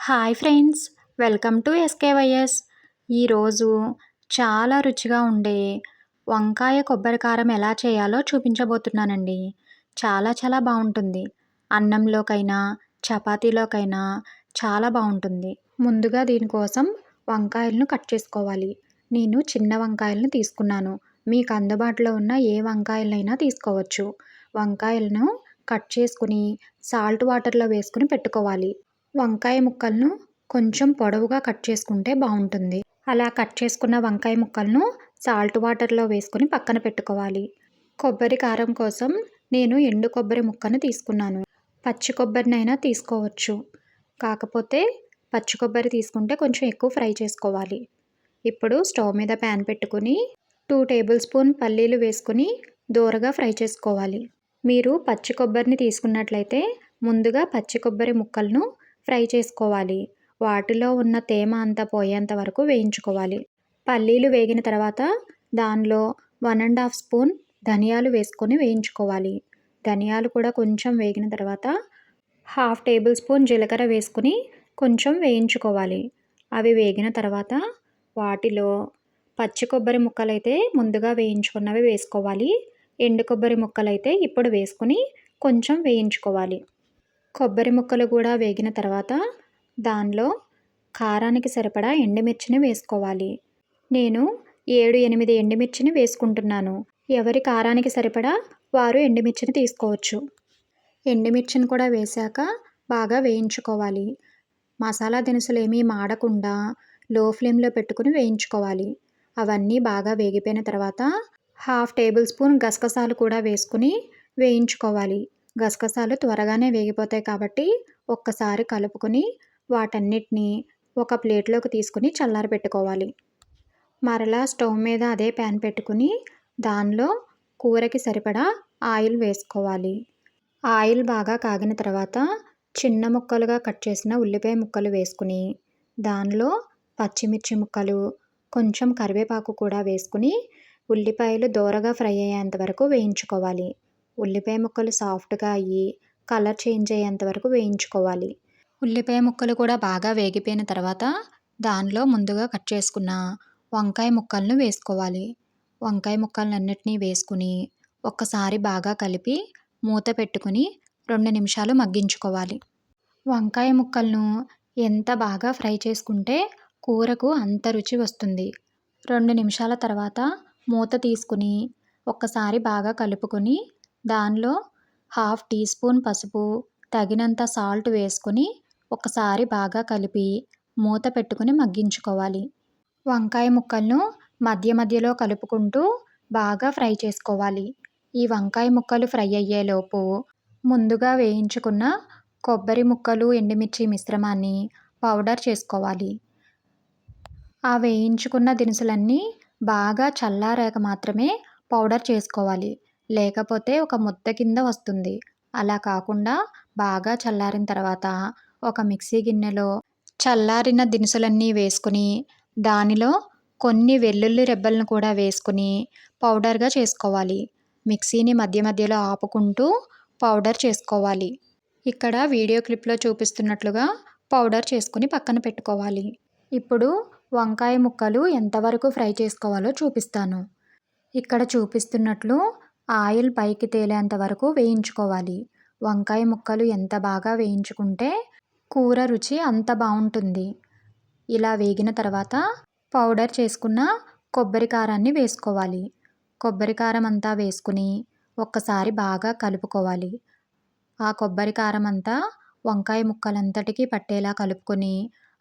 Hi friends, welcome to SKYS. ఈరోజు చాలా రుచిగా ఉండే వంకాయ కొబ్బరి కారం ఎలా చేయాలో చూపించబోతున్నానండి. చాలా చాలా బాగుంటుంది. అన్నంలోకైనా చపాతీలోకైనా చాలా బాగుంటుంది. ముందుగా దీనికోసం వంకాయలను కట్ చేసుకోవాలి. నేను చిన్న వంకాయలను తీసుకున్నాను. మీకు అందుబాటులో ఉన్న ఏ వంకాయలైనా తీసుకోవచ్చు. వంకాయలను కట్ చేసుకుని సాల్ట్ వాటర్లో వేసుకుని పెట్టుకోవాలి. వంకాయ ముక్కలను కొంచెం పొడవుగా కట్ చేసుకుంటే బాగుంటుంది. అలా కట్ చేసుకున్న వంకాయ ముక్కలను సాల్ట్ వాటర్లో వేసుకొని పక్కన పెట్టుకోవాలి. కొబ్బరి కారం కోసం నేను ఎండు కొబ్బరి ముక్కను తీసుకున్నాను. పచ్చి కొబ్బరినైనా తీసుకోవచ్చు. కాకపోతే పచ్చి కొబ్బరి తీసుకుంటే కొంచెం ఎక్కువ ఫ్రై చేసుకోవాలి. ఇప్పుడు స్టవ్ మీద ప్యాన్ పెట్టుకుని 2 టేబుల్ స్పూన్ పల్లీలు వేసుకుని దోరగా ఫ్రై చేసుకోవాలి. మీరు పచ్చి కొబ్బరిని తీసుకున్నట్లయితే ముందుగా పచ్చి కొబ్బరి ముక్కలను ఫ్రై చేసుకోవాలి. వాటిలో ఉన్న తేమ అంతా పోయేంత వరకు వేయించుకోవాలి. పల్లీలు వేగిన తర్వాత దానిలో 1½ స్పూన్ ధనియాలు వేసుకొని వేయించుకోవాలి. ధనియాలు కూడా కొంచెం వేగిన తర్వాత 1/2 టేబుల్ స్పూన్ జీలకర్ర వేసుకుని కొంచెం వేయించుకోవాలి. అవి వేగిన తర్వాత వాటిలో పచ్చి కొబ్బరి ముక్కలైతే ముందుగా వేయించుకున్నవి వేసుకోవాలి. ఎండు కొబ్బరి ముక్కలైతే ఇప్పుడు వేసుకుని కొంచెం వేయించుకోవాలి. కొబ్బరి ముక్కలు కూడా వేగిన తర్వాత దానిలో కారానికి సరిపడా ఎండుమిర్చిని వేసుకోవాలి. నేను 7-8 ఎండుమిర్చిని వేసుకుంటున్నాను. ఎవరి కారానికి సరిపడా వారు ఎండుమిర్చిని తీసుకోవచ్చు. ఎండుమిర్చిని కూడా వేశాక బాగా వేయించుకోవాలి. మసాలా దినుసులు ఏమీ మాడకుండా లో ఫ్లేమ్లో పెట్టుకుని వేయించుకోవాలి. అవన్నీ బాగా వేగిపోయిన తర్వాత 1/2 టేబుల్ స్పూన్ గసగసాలు కూడా వేసుకుని వేయించుకోవాలి. గసగసాలు త్వరగానే వేగిపోతాయి కాబట్టి ఒక్కసారి కలుపుకొని వాటన్నిటిని ఒక ప్లేట్లోకి తీసుకుని చల్లారబెట్టుకోవాలి. మరలా స్టవ్ మీద అదే ప్యాన్ పెట్టుకుని దానిలో కూరకి సరిపడా ఆయిల్ వేసుకోవాలి. ఆయిల్ బాగా కాగిన తర్వాత చిన్న ముక్కలుగా కట్ చేసిన ఉల్లిపాయ ముక్కలు వేసుకుని దానిలో పచ్చిమిర్చి ముక్కలు, కొంచెం కరివేపాకు కూడా వేసుకుని ఉల్లిపాయలు దోరగా ఫ్రై అయ్యేంత వరకు వేయించుకోవాలి. ఉల్లిపాయ ముక్కలు సాఫ్ట్గా అయ్యి కలర్ చేంజ్ అయ్యేంత వరకు వేయించుకోవాలి. ఉల్లిపాయ ముక్కలు కూడా బాగా వేగిపోయిన తర్వాత దానిలో ముందుగా కట్ చేసుకున్న వంకాయ ముక్కలను వేసుకోవాలి. వంకాయ ముక్కలన్నిటినీ వేసుకుని ఒక్కసారి బాగా కలిపి మూత పెట్టుకుని 2 నిమిషాలు మగ్గించుకోవాలి. వంకాయ ముక్కలను ఎంత బాగా ఫ్రై చేసుకుంటే కూరకు అంత రుచి వస్తుంది. 2 నిమిషాల తర్వాత మూత తీసుకుని ఒక్కసారి బాగా కలుపుకొని దానిలో 1/2 టీ స్పూన్ పసుపు, తగినంత సాల్ట్ వేసుకొని ఒకసారి బాగా కలిపి మూత పెట్టుకుని మగ్గించుకోవాలి. వంకాయ ముక్కలను మధ్య మధ్యలో కలుపుకుంటూ బాగా ఫ్రై చేసుకోవాలి. ఈ వంకాయ ముక్కలు ఫ్రై అయ్యేలోపు ముందుగా వేయించుకున్న కొబ్బరి ముక్కలు, ఎండుమిర్చి మిశ్రమాన్ని పౌడర్ చేసుకోవాలి. ఆ వేయించుకున్న దినుసులన్నీ బాగా చల్లారాక మాత్రమే పౌడర్ చేసుకోవాలి. లేకపోతే ఒక ముద్ద కింద వస్తుంది. అలా కాకుండా బాగా చల్లారిన తర్వాత ఒక మిక్సీ గిన్నెలో చల్లారిన దినుసులన్నీ వేసుకుని దానిలో కొన్ని వెల్లుల్లి రెబ్బలను కూడా వేసుకుని పౌడర్గా చేసుకోవాలి. మిక్సీని మధ్య మధ్యలో ఆపుకుంటూ పౌడర్ చేసుకోవాలి. ఇక్కడ వీడియో క్లిప్లో చూపిస్తున్నట్లుగా పౌడర్ చేసుకుని పక్కన పెట్టుకోవాలి. ఇప్పుడు వంకాయ ముక్కలు ఎంతవరకు ఫ్రై చేసుకోవాలో చూపిస్తాను. ఇక్కడ చూపిస్తున్నట్లు ఆయిల్ పైకి తేలేంత వరకు వేయించుకోవాలి. వంకాయ ముక్కలు ఎంత బాగా వేయించుకుంటే కూర రుచి అంత బాగుంటుంది. ఇలా వేగిన తర్వాత పౌడర్ చేసుకున్న కొబ్బరి కారాన్ని వేసుకోవాలి. కొబ్బరి కారం అంతా వేసుకుని ఒక్కసారి బాగా కలుపుకోవాలి. ఆ కొబ్బరి కారం అంతా వంకాయ ముక్కలంతటికీ పట్టేలా కలుపుకొని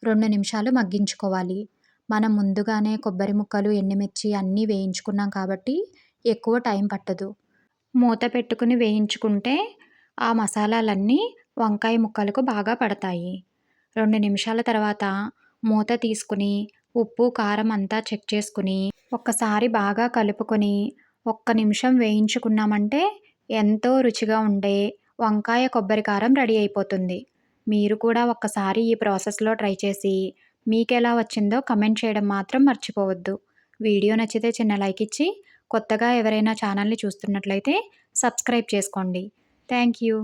2 నిమిషాలు మగ్గించుకోవాలి. మనం ముందుగానే కొబ్బరి ముక్కలు, ఎండుమిర్చి అన్నీ వేయించుకున్నాం కాబట్టి ఎక్కువ టైం పట్టదు. మూత పెట్టుకుని వేయించుకుంటే ఆ మసాలాలన్నీ వంకాయ ముక్కలకు బాగా పడతాయి. 2 నిమిషాల తర్వాత మూత తీసుకుని ఉప్పు, కారం అంతా చెక్ చేసుకుని ఒక్కసారి బాగా కలుపుకొని 1 నిమిషం వేయించుకున్నామంటే ఎంతో రుచిగా ఉండే వంకాయ కొబ్బరి కారం రెడీ అయిపోతుంది. మీరు కూడా ఒక్కసారి ఈ ప్రాసెస్లో ట్రై చేసి మీకెలా వచ్చిందో కమెంట్ చేయడం మాత్రం మర్చిపోవద్దు. వీడియో నచ్చితే చిన్న లైక్ ఇచ్చి కొత్తగా ఎవరైనా ఛానల్ని చూస్తున్నట్లయితే సబ్స్క్రైబ్ చేసుకోండి. Thank you.